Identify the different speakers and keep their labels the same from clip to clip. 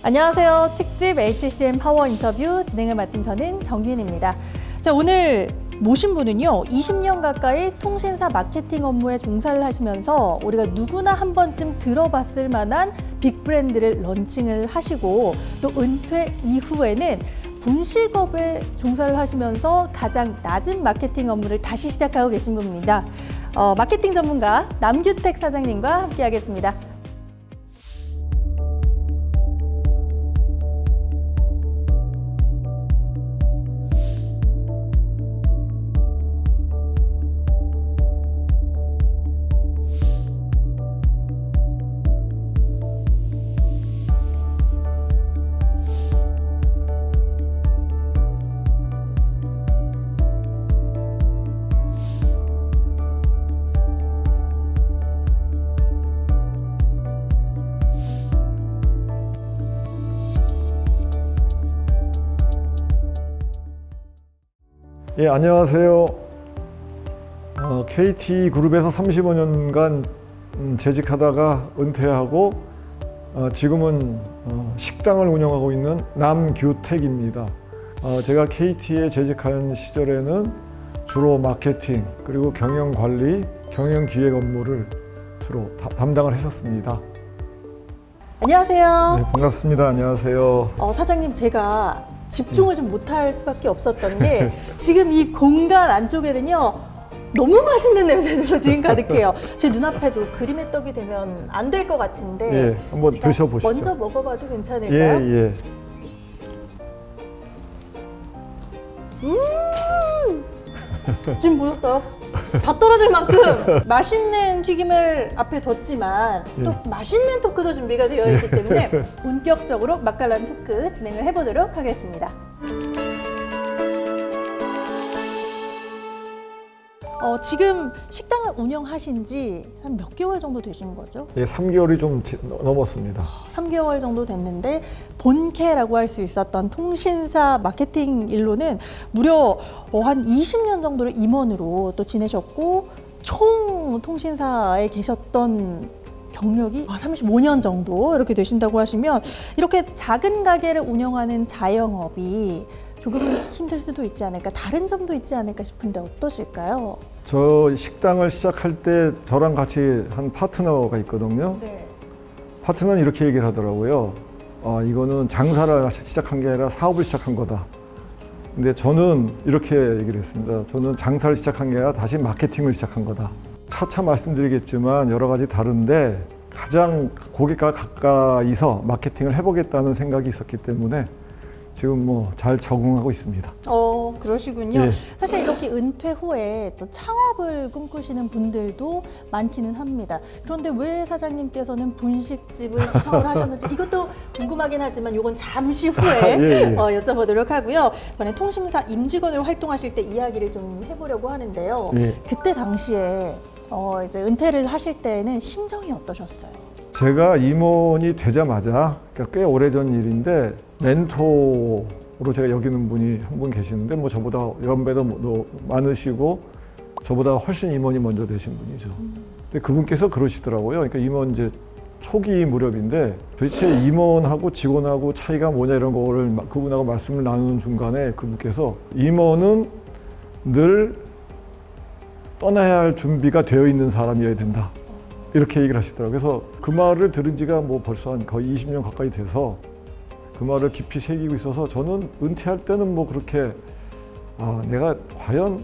Speaker 1: 안녕하세요. 특집 HCM 파워 인터뷰 진행을 맡은 저는 정규인입니다. 자, 오늘 모신 분은요, 20년 가까이 통신사 마케팅 업무에 종사를 하시면서 우리가 누구나 한 번쯤 들어봤을 만한 빅 브랜드를 런칭을 하시고 또 은퇴 이후에는 분식업에 종사를 하시면서 가장 낮은 마케팅 업무를 다시 시작하고 계신 분입니다. 마케팅 전문가 남규택 사장님과 함께하겠습니다.
Speaker 2: 예, 안녕하세요. KT그룹에서 35년간 재직하다가 은퇴하고 지금은 식당을 운영하고 있는 남규택입니다. 제가 KT에 재직한 시절에는 주로 마케팅 그리고 경영관리, 경영기획 업무를 주로 담당을 했었습니다.
Speaker 1: 안녕하세요.
Speaker 2: 네, 반갑습니다. 안녕하세요.
Speaker 1: 사장님, 제가 집중을 좀 못할 수밖에 없었던 게 지금 이 공간 안쪽에는요, 너무 맛있는 냄새들로 지금 가득해요. 제 눈앞에도 그림의 떡이 되면 안 될 것 같은데
Speaker 2: 예, 한번 드셔보시죠.
Speaker 1: 먼저 먹어봐도 괜찮을까요?
Speaker 2: 예.
Speaker 1: 지금 보셨어요? 다 떨어질 만큼 맛있는 튀김을 앞에 뒀지만 또 맛있는 토크도 준비가 되어 있기 때문에 본격적으로 맛깔나는 토크 진행을 해보도록 하겠습니다. 지금 식당을 운영하신 지 한 몇 개월 정도 되신 거죠?
Speaker 2: 예, 3개월이 좀 넘었습니다.
Speaker 1: 3개월 정도 됐는데 본캐라고 할 수 있었던 통신사 마케팅 일로는 무려 한 20년 정도를 임원으로 또 지내셨고 총 통신사에 계셨던 경력이 35년 정도 이렇게 되신다고 하시면 이렇게 작은 가게를 운영하는 자영업이 조금은 힘들 수도 있지 않을까, 다른 점도 있지 않을까 싶은데 어떠실까요?
Speaker 2: 저 식당을 시작할 때 저랑 같이 한 파트너가 있거든요.
Speaker 1: 네.
Speaker 2: 파트너는 이렇게 얘기를 하더라고요. 이거는 장사를 시작한 게 아니라 사업을 시작한 거다. 근데 저는 이렇게 얘기를 했습니다. 저는 장사를 시작한 게 아니라 다시 마케팅을 시작한 거다. 차차 말씀드리겠지만 여러 가지 다른데 가장 고객과 가까이서 마케팅을 해보겠다는 생각이 있었기 때문에 지금 잘 적응하고 있습니다.
Speaker 1: 그러시군요.
Speaker 2: 예.
Speaker 1: 사실 이렇게 은퇴 후에 또 창업을 꿈꾸시는 분들도 많기는 합니다. 그런데 왜 사장님께서는 분식집을 또 창업을 하셨는지 이것도 궁금하긴 하지만 이건 잠시 후에
Speaker 2: 예.
Speaker 1: 여쭤보도록 하고요. 이번에 통신사 임직원으로 활동하실 때 이야기를 좀 해보려고 하는데요.
Speaker 2: 예.
Speaker 1: 그때 당시에 이제 은퇴를 하실 때는 심정이 어떠셨어요?
Speaker 2: 제가 임원이 되자마자, 그러니까 꽤 오래전 일인데 멘토로 제가 여기는 분이 한 분 계시는데 저보다 연배도 많으시고 저보다 훨씬 임원이 먼저 되신 분이죠. 근데 그분께서 그러시더라고요. 그러니까 임원 이제 초기 무렵인데 도대체 임원하고 직원하고 차이가 뭐냐 이런 거를 그분하고 말씀을 나누는 중간에 그분께서 임원은 늘 떠나야 할 준비가 되어 있는 사람이어야 된다. 이렇게 얘기를 하시더라고요. 그래서 그 말을 들은 지가 벌써 한 거의 20년 가까이 돼서 그 말을 깊이 새기고 있어서 저는 은퇴할 때는 그렇게 내가 과연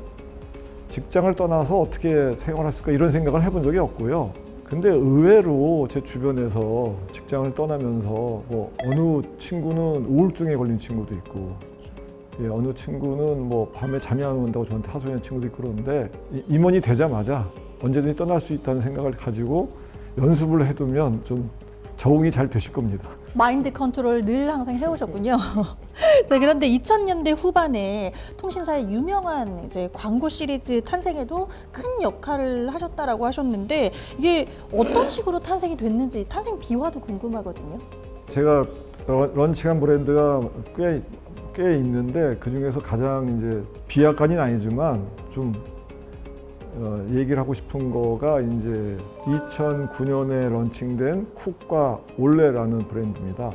Speaker 2: 직장을 떠나서 어떻게 생활했을까 이런 생각을 해본 적이 없고요. 근데 의외로 제 주변에서 직장을 떠나면서 어느 친구는 우울증에 걸린 친구도 있고 어느 친구는 밤에 잠이 안 온다고 저한테 하소연하는 친구도 있고 그러는데 임원이 되자마자 언제든지 떠날 수 있다는 생각을 가지고 연습을 해두면 좀 적응이 잘 되실 겁니다.
Speaker 1: 마인드 컨트롤 늘 항상 해오셨군요. 자, 그런데 2000년대 후반에 통신사의 유명한 이제 광고 시리즈 탄생에도 큰 역할을 하셨다라고 하셨는데 이게 어떤 식으로 탄생이 됐는지 탄생 비화도 궁금하거든요.
Speaker 2: 제가 런칭한 브랜드가 꽤 있는데 그 중에서 가장 이제 비하까지는 아니지만 좀 얘기를 하고 싶은 거가 이제 2009년에 런칭된 쿡과 올레라는 브랜드입니다.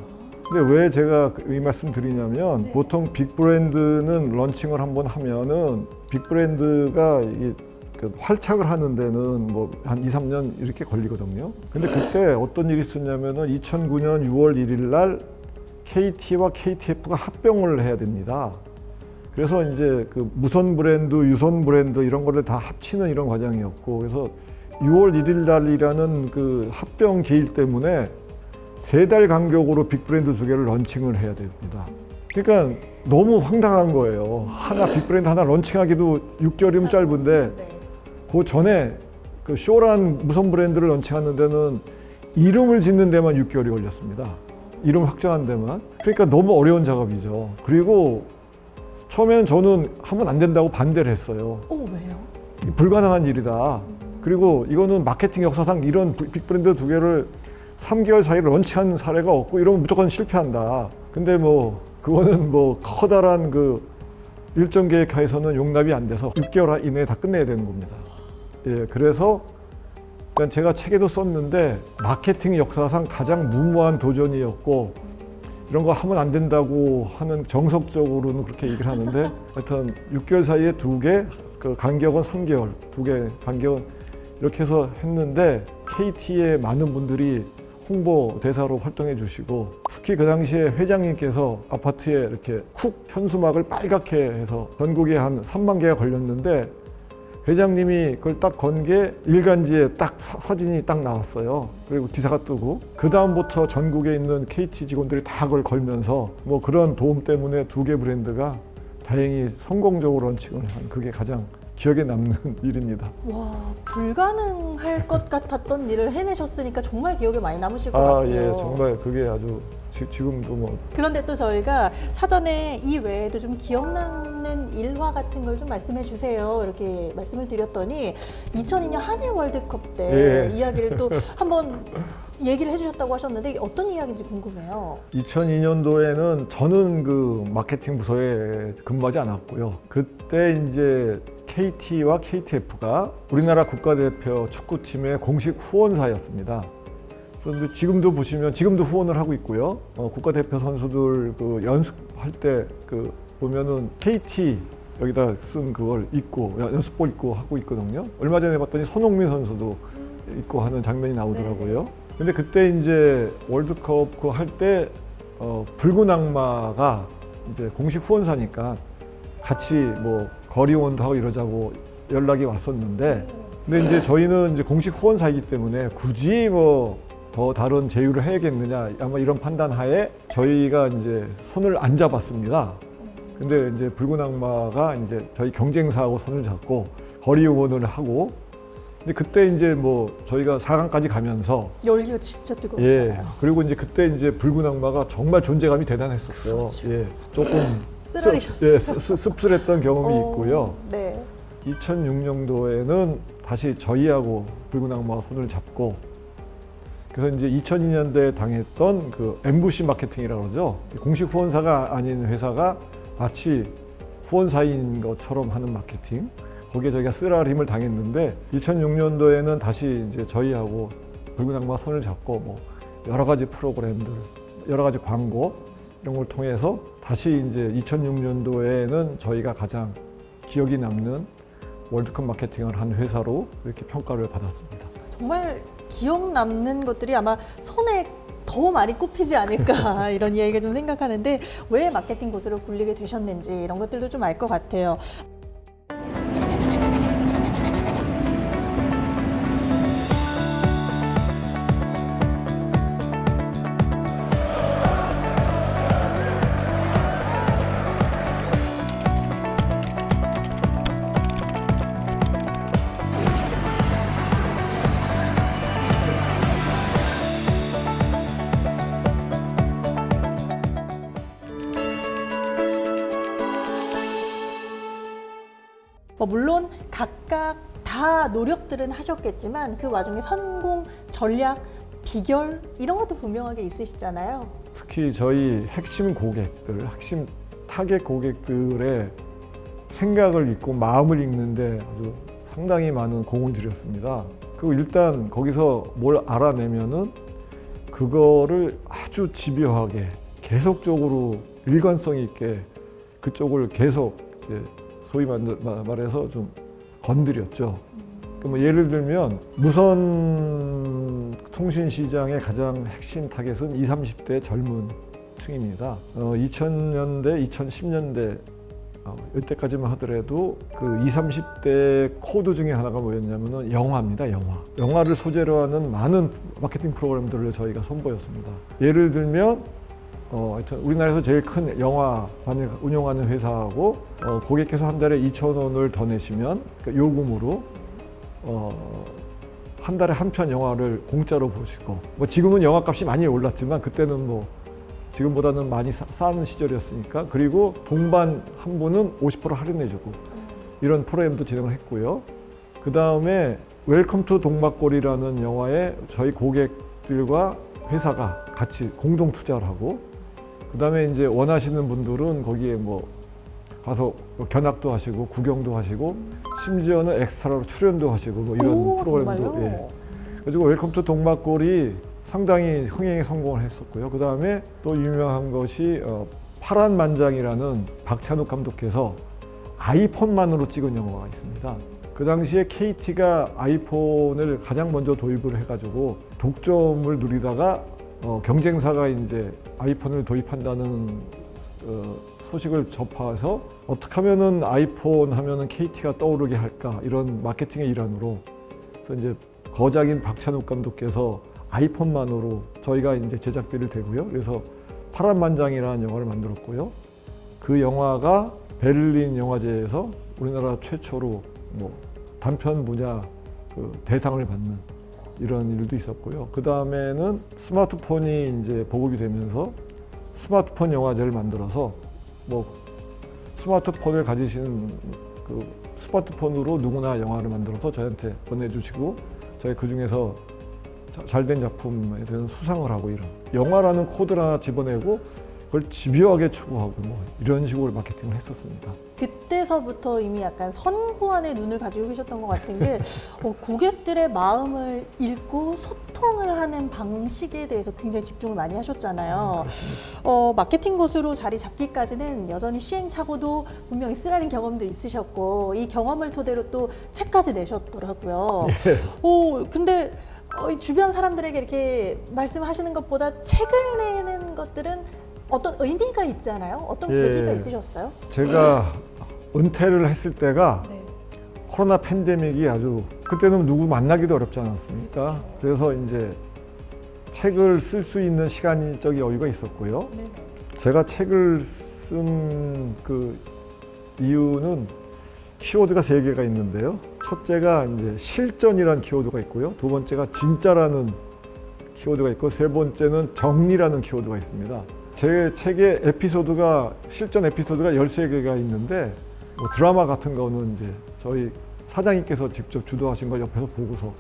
Speaker 2: 근데 왜 제가 이 말씀 드리냐면
Speaker 1: 네.
Speaker 2: 보통 빅 브랜드는 런칭을 한번 하면은 빅 브랜드가 이게 그 활착을 하는 데는 뭐 한 2, 3년 이렇게 걸리거든요. 근데 그때 어떤 일이 있었냐면은 2009년 6월 1일 날 KT와 KTF가 합병을 해야 됩니다. 그래서 이제 그 무선 브랜드, 유선 브랜드 이런 거를 다 합치는 이런 과정이었고, 그래서 6월 1일 날이라는 그 합병 기일 때문에 3달 간격으로 빅 브랜드 2개를 런칭을 해야 됩니다. 그러니까 너무 황당한 거예요. 하나 빅 브랜드 하나 런칭하기도 6개월이면 짧은데
Speaker 1: 네.
Speaker 2: 그 전에 그 쇼란 무선 브랜드를 런칭하는 데는 이름을 짓는 데만 6개월이 걸렸습니다. 이름 확정한 데만. 그러니까 너무 어려운 작업이죠. 그리고 처음에는 저는 하면 안 된다고 반대를 했어요.
Speaker 1: 왜요?
Speaker 2: 불가능한 일이다. 그리고 이거는 마케팅 역사상 이런 빅 브랜드 2개를 3개월 사이에 런칭한 사례가 없고 이러면 무조건 실패한다. 근데 뭐 그거는 뭐 커다란 그 일정 계획 하에서는 용납이 안 돼서 6개월 이내에 다 끝내야 되는 겁니다. 예, 그래서 그러니까 제가 책에도 썼는데 마케팅 역사상 가장 무모한 도전이었고 이런 거 하면 안 된다고 하는 정석적으로는 그렇게 얘기를 하는데 하여튼 6개월 사이에 2개, 그 간격은 3개월, 2개 간격은 이렇게 해서 했는데 KT의 많은 분들이 홍보 대사로 활동해 주시고 특히 그 당시에 회장님께서 아파트에 이렇게 쿡 현수막을 빨갛게 해서 전국에 한 3만 개가 걸렸는데 회장님이 그걸 딱 건 게 일간지에 딱 사진이 딱 나왔어요. 그리고 기사가 뜨고 그 다음부터 전국에 있는 KT 직원들이 다 그걸 걸면서 뭐 그런 도움 때문에 2개 브랜드가 다행히 성공적으로 런칭을 한 그게 가장 기억에 남는 일입니다.
Speaker 1: 와, 불가능할 것 같았던 일을 해내셨으니까 정말 기억에 많이 남으실 것 같아요.
Speaker 2: 예, 정말 그게 아주 지금도 뭐
Speaker 1: 그런데 또 저희가 사전에 이 외에도 좀 기억 남는 일화 같은 걸 좀 말씀해 주세요. 이렇게 말씀을 드렸더니 2002년 한일 월드컵 때
Speaker 2: 예.
Speaker 1: 이야기를 또 한번 얘기를 해주셨다고 하셨는데 이게 어떤 이야기인지 궁금해요.
Speaker 2: 2002년도에는 저는 그 마케팅 부서에 근무하지 않았고요. 그때 이제 KT와 KTF가 우리나라 국가대표 축구팀의 공식 후원사였습니다. 그런데 지금도 보시면 지금도 후원을 하고 있고요. 국가대표 선수들 그 연습할 때 그 보면은 KT 여기다 쓴 그걸 입고 연습복 입고 하고 있거든요. 얼마 전에 봤더니 손흥민 선수도 입고 하는 장면이 나오더라고요. 근데 그때 이제 월드컵 그 할 때 붉은 악마가 이제 공식 후원사니까 같이 뭐 거리원도 하고 이러자고 연락이 왔었는데, 근데 이제 저희는 이제 공식 후원사이기 때문에 굳이 뭐 더 다른 제휴를 해야겠느냐 아마 이런 판단 하에 저희가 이제 손을 안 잡았습니다. 근데 이제 붉은 악마가 이제 저희 경쟁사하고 손을 잡고 거리 응원을 하고, 근데 그때 이제 뭐 저희가 4강까지 가면서
Speaker 1: 열기가 진짜 뜨거웠잖아요.
Speaker 2: 그리고 이제 그때 이제 붉은 악마가 정말 존재감이 대단했었어요.
Speaker 1: 그렇죠.
Speaker 2: 조금
Speaker 1: 쓰라리셨어요.
Speaker 2: 씁쓸했던 경험이 있고요.
Speaker 1: 네.
Speaker 2: 2006년도에는 다시 저희하고 붉은 악마가 손을 잡고, 그래서 이제 2002년도에 당했던 그 MBC 마케팅이라고 그러죠. 공식 후원사가 아닌 회사가 마치 후원사인 것처럼 하는 마케팅. 거기에 저희가 쓰라릴 힘을 당했는데 2006년도에는 다시 이제 저희하고 붉은 악마 손을 잡고 뭐 여러 가지 프로그램들, 여러 가지 광고 이런 걸 통해서 다시 이제 2006년도에는 저희가 가장 기억이 남는 월드컵 마케팅을 한 회사로 이렇게 평가를 받았습니다.
Speaker 1: 정말 기억 남는 것들이 아마 손에 더 많이 꼽히지 않을까 이런 이야기가 좀 생각하는데 왜 마케팅 고수로 불리게 되셨는지 이런 것들도 좀 알 것 같아요. 물론 각각 다 노력들은 하셨겠지만 그 와중에 성공 전략, 비결 이런 것도 분명하게 있으시잖아요.
Speaker 2: 특히 저희 핵심 고객들, 핵심 타겟 고객들의 생각을 읽고 마음을 읽는데 아주 상당히 많은 공을 들였습니다. 그리고 일단 거기서 뭘 알아내면은 그거를 아주 집요하게 계속적으로 일관성 있게 그쪽을 계속 이제 소위 말해서 좀 건드렸죠. 뭐 예를 들면 무선 통신 시장의 가장 핵심 타겟은 20, 30대 젊은 층입니다. 2000년대, 2010년대 이때까지만 하더라도 그 20, 30대 코드 중에 하나가 뭐였냐면은 영화입니다. 영화를 소재로 하는 많은 마케팅 프로그램들을 저희가 선보였습니다. 예를 들면 하여튼 우리나라에서 제일 큰 영화관을 운영하는 회사하고 고객께서 한 달에 2,000원을 더 내시면 그 요금으로 한 달에 한 편 영화를 공짜로 보시고, 뭐 지금은 영화값이 많이 올랐지만 그때는 뭐 지금보다는 많이 싸는 시절이었으니까, 그리고 동반 한 분은 50% 할인해주고 이런 프로그램도 진행을 했고요. 그 다음에 웰컴 투 동막골이라는 영화에 저희 고객들과 회사가 같이 공동 투자를 하고, 그 다음에 이제 원하시는 분들은 거기에 뭐 가서 견학도 하시고 구경도 하시고 심지어는 엑스트라로 출연도 하시고 뭐 이런 프로그램도. 예. 그리고 웰컴 투 동막골이 상당히 흥행에 성공을 했었고요. 그 다음에 또 유명한 것이 파란만장이라는 박찬욱 감독께서 아이폰만으로 찍은 영화가 있습니다. 그 당시에 KT가 아이폰을 가장 먼저 도입을 해가지고 독점을 누리다가 경쟁사가 이제 아이폰을 도입한다는 소식을 접해서 어떻게 하면은 아이폰 하면은 KT가 떠오르게 할까, 이런 마케팅의 일환으로 그래서 이제 거장인 박찬욱 감독께서 아이폰만으로 저희가 이제 제작비를 대고요. 그래서 파란만장이라는 영화를 만들었고요. 그 영화가 베를린 영화제에서 우리나라 최초로 뭐 단편 분야 그 대상을 받는 이런 일도 있었고요. 그 다음에는 스마트폰이 이제 보급이 되면서 스마트폰 영화제를 만들어서 뭐 스마트폰을 가지신 그 스마트폰으로 누구나 영화를 만들어서 저희한테 보내주시고 저희 그 중에서 잘된 작품에 대한 수상을 하고, 이런 영화라는 코드를 하나 집어내고 그걸 집요하게 추구하고 뭐 이런 식으로 마케팅을 했었습니다.
Speaker 1: 그때서부터 이미 약간 선구안의 눈을 가지고 계셨던 것 같은 게 고객들의 마음을 읽고 소통을 하는 방식에 대해서 굉장히 집중을 많이 하셨잖아요. 마케팅 고수로 자리 잡기까지는 여전히 시행착오도 분명히 쓰라린 경험도 있으셨고 이 경험을 토대로 또 책까지 내셨더라고요.
Speaker 2: 예.
Speaker 1: 근데 주변 사람들에게 이렇게 말씀하시는 것보다 책을 내는 것들은 어떤 의미가 있잖아요. 어떤 계기가 있으셨어요?
Speaker 2: 제가 은퇴를 했을 때가
Speaker 1: 네.
Speaker 2: 코로나 팬데믹이 아주, 그때는 누구 만나기도 어렵지 않았습니까? 그래서 이제 책을 쓸 수 있는 시간적 여유가 있었고요.
Speaker 1: 네.
Speaker 2: 제가 책을 쓴 그 이유는 키워드가 3개가 있는데요. 첫째가 이제 실전이라는 키워드가 있고요. 두 번째가 진짜라는 키워드가 있고, 세 번째는 정리라는 키워드가 있습니다. 제 책의 에피소드가, 실전 에피소드가 13개가 있는데, 뭐 드라마 같은 거는 이제 저희 사장님께서 직접 주도하신 걸 옆에서 보고서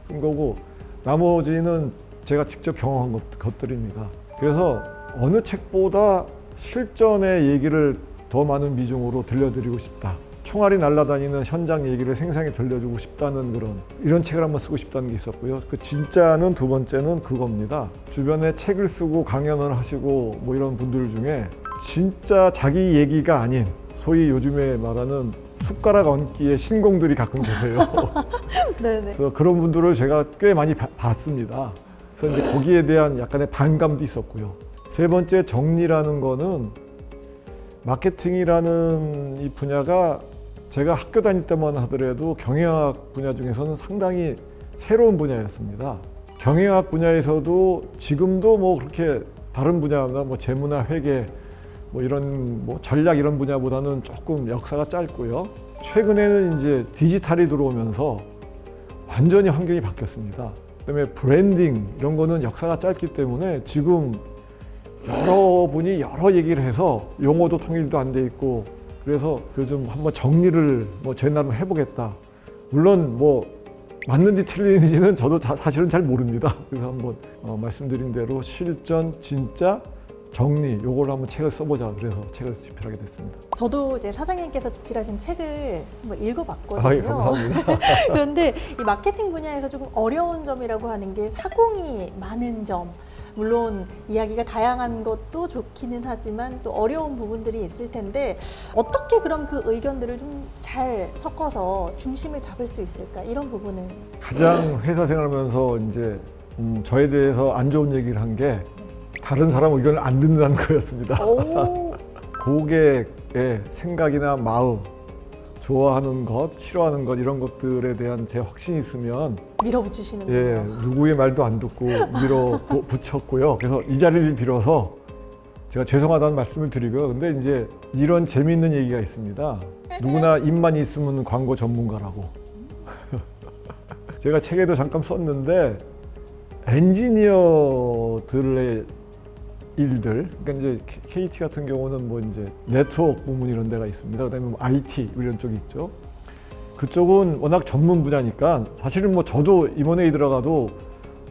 Speaker 2: 쓴 거고, 나머지는 제가 직접 경험한 것들입니다. 그래서 어느 책보다 실전의 얘기를 더 많은 비중으로 들려드리고 싶다. 총알이 날아다니는 현장 얘기를 생생히 들려주고 싶다는 이런 책을 한번 쓰고 싶다는 게 있었고요. 그 진짜는 두 번째는 그겁니다. 주변에 책을 쓰고 강연을 하시고 뭐 이런 분들 중에 진짜 자기 얘기가 아닌, 소위 요즘에 말하는 숟가락 얹기의 신공들이 가끔 계세요.
Speaker 1: 네네.
Speaker 2: 그래서 그런 분들을 제가 꽤 많이 봤습니다. 그래서 이제 거기에 대한 약간의 반감도 있었고요. 세 번째, 정리라는 거는 마케팅이라는 이 분야가 제가 학교 다닐 때만 하더라도 경영학 분야 중에서는 상당히 새로운 분야였습니다. 경영학 분야에서도 지금도 뭐 그렇게 다른 분야나 뭐 재무나 회계 뭐 이런 뭐 전략 이런 분야보다는 조금 역사가 짧고요. 최근에는 이제 디지털이 들어오면서 완전히 환경이 바뀌었습니다. 그다음에 브랜딩 이런 거는 역사가 짧기 때문에 지금 여러분이 여러 얘기를 해서 용어도 통일도 안 돼 있고, 그래서 요즘 한번 정리를 뭐 제 나름 해보겠다. 물론 뭐 맞는지 틀리는지는 저도 사실은 잘 모릅니다. 그래서 한번 말씀드린 대로 실전, 진짜, 정리 요걸 한번 책을 써보자. 그래서 책을 집필하게 됐습니다.
Speaker 1: 저도 이제 사장님께서 집필하신 책을 한번 읽어봤거든요.
Speaker 2: 아이, 감사합니다.
Speaker 1: 그런데 이 마케팅 분야에서 조금 어려운 점이라고 하는 게 사공이 많은 점. 물론 이야기가 다양한 것도 좋기는 하지만 또 어려운 부분들이 있을 텐데 어떻게 그럼 그 의견들을 좀 잘 섞어서 중심을 잡을 수 있을까? 이런 부분은
Speaker 2: 가장 회사 생활하면서 이제 저에 대해서 안 좋은 얘기를 한 게 다른 사람 의견을 안 듣는다는 거였습니다.
Speaker 1: 오,
Speaker 2: 고객의 생각이나 마음, 좋아하는 것, 싫어하는 것 이런 것들에 대한 제 확신이 있으면
Speaker 1: 밀어붙이시는군요.
Speaker 2: 예, 누구의 말도 안 듣고 밀어붙였고요. 그래서 이 자리를 빌어서 제가 죄송하다는 말씀을 드리고요. 근데 이제 이런 재미있는 얘기가 있습니다. 누구나 입만 있으면 광고 전문가라고. 제가 책에도 잠깐 썼는데 엔지니어들의 일들, 그러니까 이제 KT 같은 경우는 뭐 이제 네트워크 부문 이런 데가 있습니다. 그다음에 뭐 IT 이런 쪽이 있죠. 그쪽은 워낙 전문 분야니까 사실은 뭐 저도 임원회의 들어가도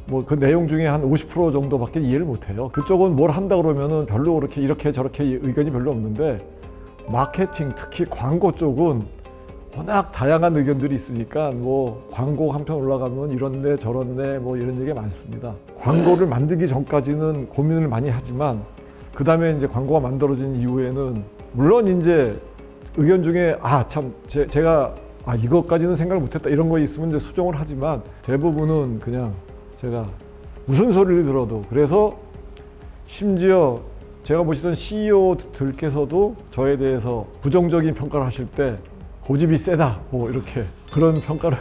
Speaker 2: 뭐 그 내용 중에 한 50% 정도밖에 이해를 못해요. 그쪽은 뭘 한다 그러면은 별로 그렇게 이렇게 저렇게 의견이 별로 없는데 마케팅 특히 광고 쪽은 워낙 다양한 의견들이 있으니까 뭐 광고 한 편 올라가면 이런데 저런데 뭐 이런 얘기가 많습니다. 광고를 만들기 전까지는 고민을 많이 하지만 그 다음에 이제 광고가 만들어진 이후에는 물론 이제 의견 중에 참 제가 이것까지는 생각을 못했다 이런 거 있으면 이제 수정을 하지만 대부분은 그냥 제가 무슨 소리를 들어도 그래서 심지어 제가 모시던 CEO들께서도 저에 대해서 부정적인 평가를 하실 때 고집이 세다 뭐 이렇게 그런 평가를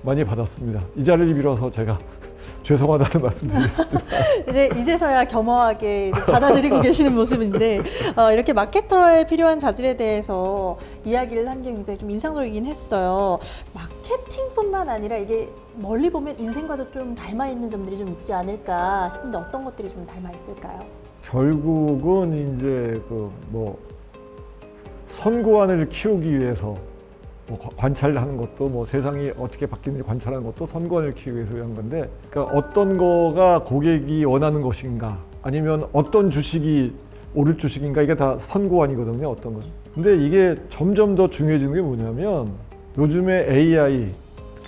Speaker 2: 많이 받았습니다. 이 자리를 빌어서 제가 죄송하다는 말씀드리겠습니다.
Speaker 1: 이제서야 겸허하게 이제 받아들이고 계시는 모습인데 이렇게 마케터에 필요한 자질에 대해서 이야기를 한 게 굉장히 좀 인상적이긴 했어요. 마케팅뿐만 아니라 이게 멀리 보면 인생과도 좀 닮아 있는 점들이 좀 있지 않을까 싶은데 어떤 것들이 좀 닮아 있을까요?
Speaker 2: 결국은 이제 그 뭐 선구안을 키우기 위해서 뭐 관찰하는 것도 뭐 세상이 어떻게 바뀌는지 관찰하는 것도 선구안을 키우기 위해서 한 건데 그러니까 어떤 거가 고객이 원하는 것인가 아니면 어떤 주식이 오를 주식인가 이게 다 선구안이거든요. 어떤 건. 근데 이게 점점 더 중요해지는 게 뭐냐면 요즘에 AI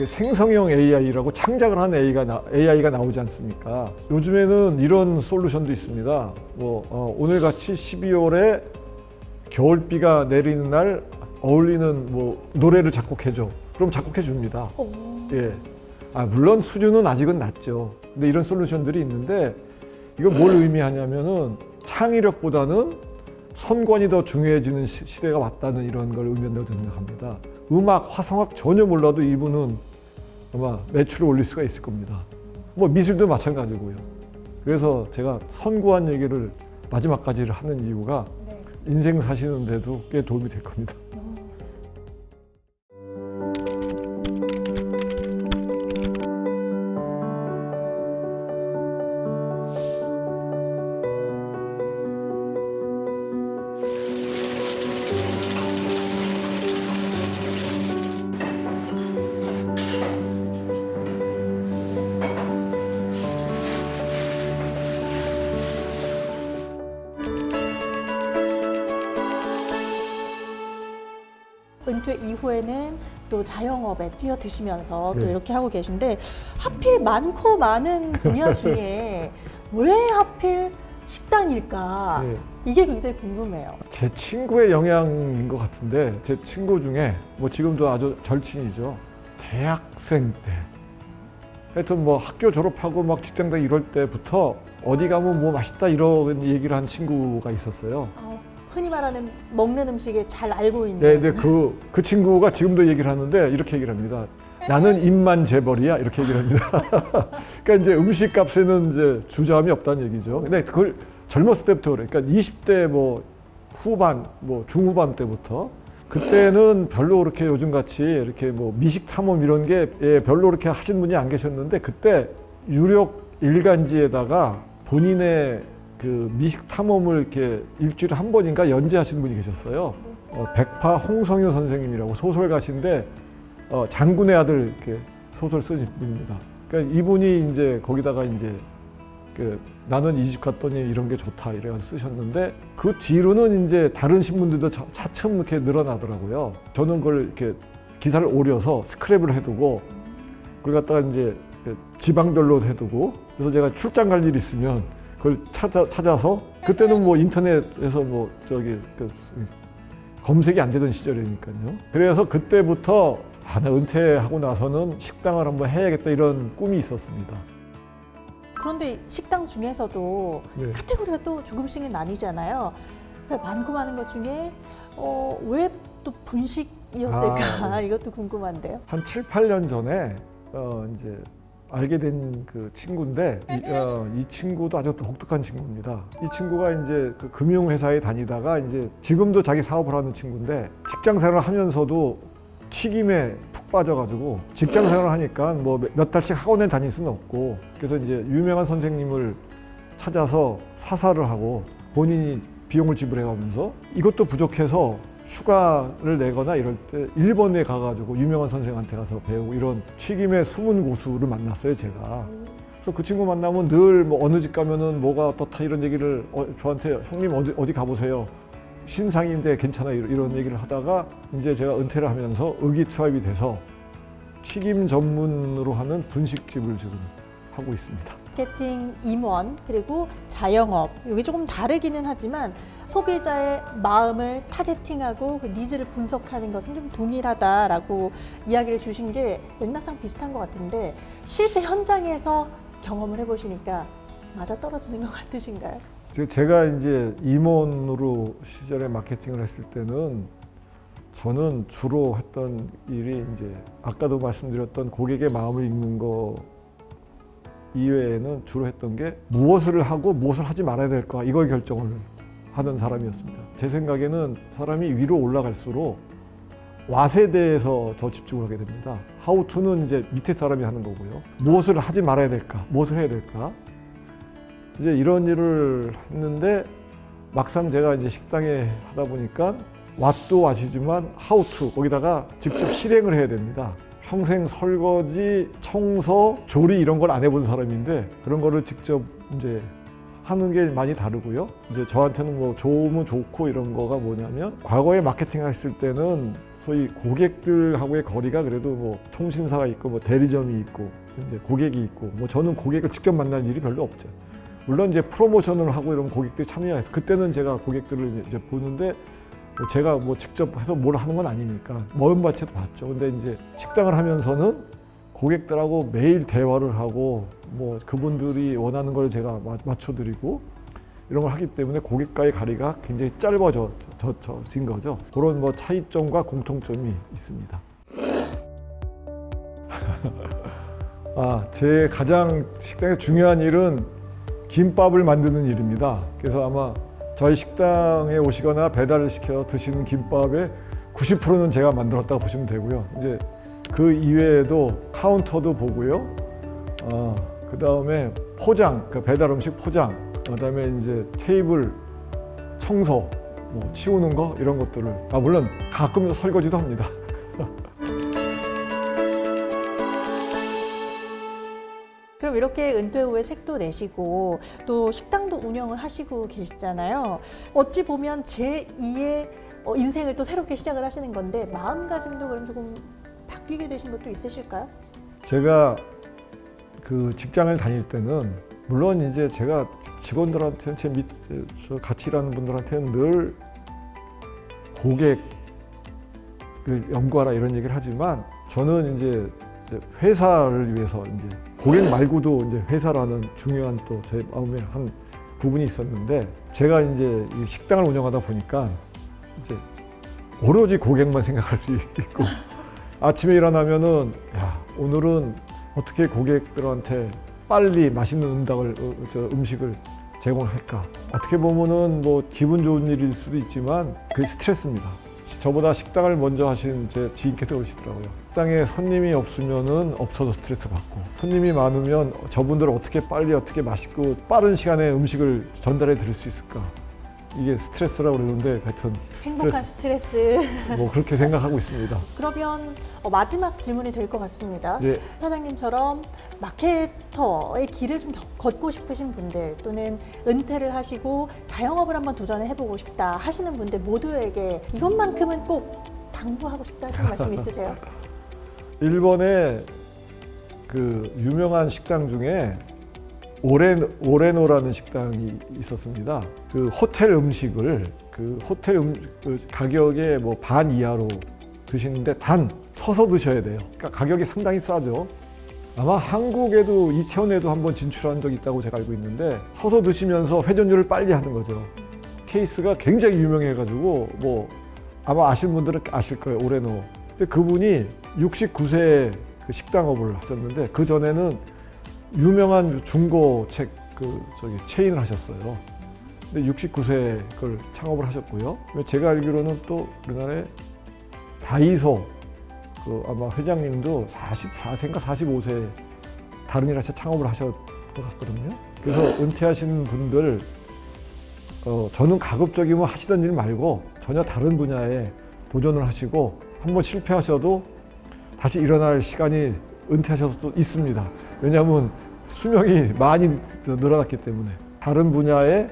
Speaker 2: 생성형 AI라고 창작을 한 AI가 나오지 않습니까? 요즘에는 이런 솔루션도 있습니다. 오늘같이 12월에 겨울비가 내리는 날 어울리는 뭐 노래를 작곡해줘. 그럼 작곡해 줍니다. 예. 물론 수준은 아직은 낮죠. 근데 이런 솔루션들이 있는데 이거 뭘 의미하냐면은 창의력보다는 선관이 더 중요해지는 시대가 왔다는 이런 걸 의미한다고 생각합니다. 음악, 화성학 전혀 몰라도 이분은 아마 매출을 올릴 수가 있을 겁니다. 뭐 미술도 마찬가지고요. 그래서 제가 선구안 얘기를 마지막까지 하는 이유가 인생 사시는데도 꽤 도움이 될 겁니다.
Speaker 1: 은퇴 이후에는 또 자영업에 뛰어드시면서 또
Speaker 2: 네.
Speaker 1: 이렇게 하고 계신데 하필 많고 많은 분야 중에 왜 하필 식당일까?
Speaker 2: 네.
Speaker 1: 이게 굉장히 궁금해요.
Speaker 2: 제 친구의 영향인 것 같은데 제 친구 중에 뭐 지금도 아주 절친이죠. 대학생 때 하여튼 뭐 학교 졸업하고 막 직장 다니고 이럴 때부터 어디 가면 뭐 맛있다 이런 얘기를 한 친구가 있었어요.
Speaker 1: 흔히 말하는 먹는 음식에 잘 알고 있는.
Speaker 2: 네, 근데 그 친구가 지금도 얘기를 하는데 이렇게 얘기를 합니다. 나는 입만 재벌이야 이렇게 얘기를 합니다. 그러니까 이제 음식값에는 이제 주저함이 없다는 얘기죠. 근데 그걸 젊었을 때부터 그래. 그러니까 20대 뭐 후반, 뭐 중후반 때부터 그때는 별로 그렇게 요즘 같이 이렇게 뭐 미식 탐험 이런 게 별로 그렇게 하신 분이 안 계셨는데 그때 유력 일간지에다가 본인의 그 미식 탐험을 이렇게 일주일에 한 번인가 연재하시는 분이 계셨어요. 백파 홍성유 선생님이라고 소설가신데 장군의 아들 이렇게 소설 쓰신 분입니다. 그러니까 이분이 이제 거기다가 이제 나는 이 집 갔더니 이런 게 좋다 이래서 쓰셨는데 그 뒤로는 이제 다른 신문들도 차츰 이렇게 늘어나더라고요. 저는 그걸 이렇게 기사를 오려서 스크랩을 해두고 그걸 갖다가 이제 지방별로 해두고 그래서 제가 출장 갈 일 있으면 그걸 찾아서 그때는 뭐 인터넷에서 뭐 저기 검색이 안 되던 시절이니까요. 그래서 그때부터 나 은퇴하고 나서는 식당을 한번 해야겠다 이런 꿈이 있었습니다.
Speaker 1: 그런데 식당 중에서도
Speaker 2: 네.
Speaker 1: 카테고리가 또 조금씩은 나뉘잖아요. 많고 많은 것 중에 왜 또 분식이었을까 이것도 궁금한데요.
Speaker 2: 한 7, 8년 전에 이제 알게 된 그 친구인데 이 친구도 아주 독특한 친구입니다. 이 친구가 이제 그 금융회사에 다니다가 이제 지금도 자기 사업을 하는 친구인데 직장 생활을 하면서도 튀김에 푹 빠져가지고 직장 생활을 하니까 뭐 몇 달씩 학원에 다닐 수는 없고 그래서 이제 유명한 선생님을 찾아서 사사를 하고 본인이 비용을 지불해가면서 이것도 부족해서 휴가를 내거나 이럴 때 일본에 가가지고 유명한 선생한테 가서 배우고 이런 튀김의 숨은 고수를 만났어요, 제가. 그래서 그 친구 만나면 늘 뭐 어느 집 가면은 뭐가 어떻다 이런 얘기를 저한테 형님 어디 가보세요. 신상인데 괜찮아 이런 얘기를 하다가 이제 제가 은퇴를 하면서 의기투합이 돼서 튀김 전문으로 하는 분식집을 지금 하고 있습니다.
Speaker 1: 마케팅 임원 그리고 자영업 이게 조금 다르기는 하지만 소비자의 마음을 타겟팅하고 그 니즈를 분석하는 것은 좀 동일하다라고 이야기를 주신 게 맥락상 비슷한 것 같은데 실제 현장에서 경험을 해보시니까 맞아떨어지는 것 같으신가요?
Speaker 2: 제가 이제 임원으로 시절에 마케팅을 했을 때는 저는 주로 했던 일이 이제 아까도 말씀드렸던 고객의 마음을 읽는 거 이외에는 주로 했던 게 무엇을 하고 무엇을 하지 말아야 될까 이걸 결정을 하는 사람이었습니다. 제 생각에는 사람이 위로 올라갈수록 왓에 대해서 더 집중을 하게 됩니다. how to는 이제 밑에 사람이 하는 거고요. 무엇을 하지 말아야 될까, 무엇을 해야 될까. 이제 이런 일을 했는데 막상 제가 이제 식당에 하다 보니까 왓도 왓이지만 how to 거기다가 직접 실행을 해야 됩니다. 평생 설거지, 청소, 조리 이런 걸 안 해본 사람인데 그런 거를 직접 이제 하는 게 많이 다르고요. 이제 저한테는 뭐 좋으면 좋고 이런 거가 뭐냐면 과거에 마케팅 했을 때는 소위 고객들하고의 거리가 그래도 뭐 통신사가 있고 뭐 대리점이 있고 이제 고객이 있고 뭐 저는 고객을 직접 만날 일이 별로 없죠. 물론 이제 프로모션을 하고 이런 고객들이 참여해서 그때는 제가 고객들을 이제 보는데 제가 뭐 직접 해서 뭘 하는 건 아니니까 먼 밭에도 봤죠. 근데 이제 식당을 하면서는 고객들하고 매일 대화를 하고 뭐 그분들이 원하는 걸 제가 맞춰드리고 이런 걸 하기 때문에 고객과의 거리가 굉장히 짧아진 거죠. 그런 뭐 차이점과 공통점이 있습니다. 제 가장 식당에서 중요한 일은 김밥을 만드는 일입니다. 그래서 아마 저희 식당에 오시거나 배달을 시켜 드시는 김밥의 90%는 제가 만들었다고 보시면 되고요. 이제 그 이외에도 카운터도 보고요. 그 다음에 포장, 그 배달 음식 포장, 그 다음에 이제 테이블 청소, 뭐 치우는 거 이런 것들을 물론 가끔 설거지도 합니다.
Speaker 1: 그럼 이렇게 은퇴 후에 책도 내시고 또 식당도 운영을 하시고 계시잖아요. 어찌 보면 제2의 인생을 또 새롭게 시작을 하시는 건데 마음가짐도 그럼 조금 바뀌게 되신 것도 있으실까요?
Speaker 2: 제가 그 직장을 다닐 때는 물론 이제 제가 직원들한테는 제 밑에 같이 일하는 분들한테는 늘 고객을 연구하라 이런 얘기를 하지만 저는 이제 회사를 위해서 이제 고객 말고도 이제 회사라는 중요한 또 제 마음에 한 부분이 있었는데 제가 이제 이 식당을 운영하다 보니까 이제 오로지 고객만 생각할 수 있고 아침에 일어나면은 오늘은 어떻게 고객들한테 빨리 맛있는 음식을 제공할까? 어떻게 보면은 뭐 기분 좋은 일일 수도 있지만 그게 스트레스입니다. 저보다 식당을 먼저 하신 제 지인께서 그러시더라고요. 식당에 손님이 없으면은 없어서 스트레스 받고 손님이 많으면 저분들 어떻게 빨리 어떻게 맛있고 빠른 시간에 음식을 전달해 드릴 수 있을까? 이게 스트레스라고 그러는데 하여튼
Speaker 1: 행복한 스트레스.
Speaker 2: 뭐 그렇게 생각하고 있습니다.
Speaker 1: 그러면 마지막 질문이 될 것 같습니다.
Speaker 2: 예.
Speaker 1: 사장님처럼 마케터의 길을 좀 더 걷고 싶으신 분들 또는 은퇴를 하시고 자영업을 한번 도전해 보고 싶다 하시는 분들 모두에게 이것만큼은 꼭 당부하고 싶다 하시는 말씀 있으세요?
Speaker 2: 일본의 그 유명한 식당 중에 오레노라는 식당이 있었습니다. 그 호텔 음식을 그 가격의 뭐 반 이하로 드시는데 단 서서 드셔야 돼요. 그러니까 가격이 상당히 싸죠. 아마 한국에도 이태원에도 한번 진출한 적이 있다고 제가 알고 있는데 서서 드시면서 회전율을 빨리 하는 거죠. 케이스가 굉장히 유명해가지고 뭐 아마 아시는 분들은 아실 거예요. 오레노. 근데 그분이 69세에 그 식당업을 하셨는데 그 전에는 유명한 중고책 체인을 하셨어요. 근데 69세에 그걸 창업을 하셨고요. 제가 알기로는 또 우리나라에 다이소 아마 회장님도 44세인가 45세에 다른 일 하셔 창업을 하셨 것 같거든요. 그래서 은퇴하시는 분들 저는 가급적이면 하시던 일 말고 전혀 다른 분야에 도전을 하시고 한번 실패하셔도 다시 일어날 시간이 은퇴하셔서 또 있습니다. 왜냐하면 수명이 많이 늘어났기 때문에 다른 분야에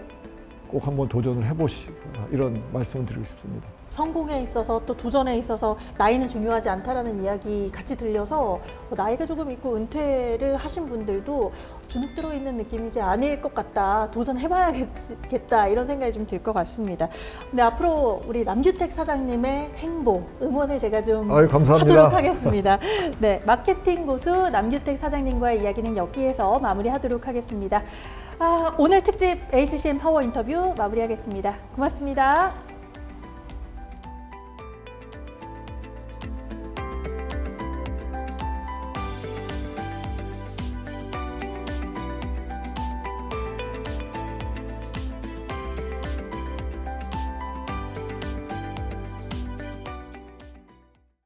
Speaker 2: 꼭 한번 도전을 해보시라 이런 말씀을 드리고 싶습니다.
Speaker 1: 성공에 있어서 또 도전에 있어서 나이는 중요하지 않다라는 이야기 같이 들려서 나이가 조금 있고 은퇴를 하신 분들도 주눅 들어 있는 느낌이지 않을 것 같다. 도전해봐야겠다 이런 생각이 좀 들 것 같습니다. 근데 앞으로 우리 남규택 사장님의 행보 응원을 제가 좀
Speaker 2: 감사합니다.
Speaker 1: 하도록 하겠습니다. 네, 마케팅 고수 남규택 사장님과의 이야기는 여기에서 마무리하도록 하겠습니다. 오늘 특집 HCM 파워 인터뷰 마무리하겠습니다. 고맙습니다.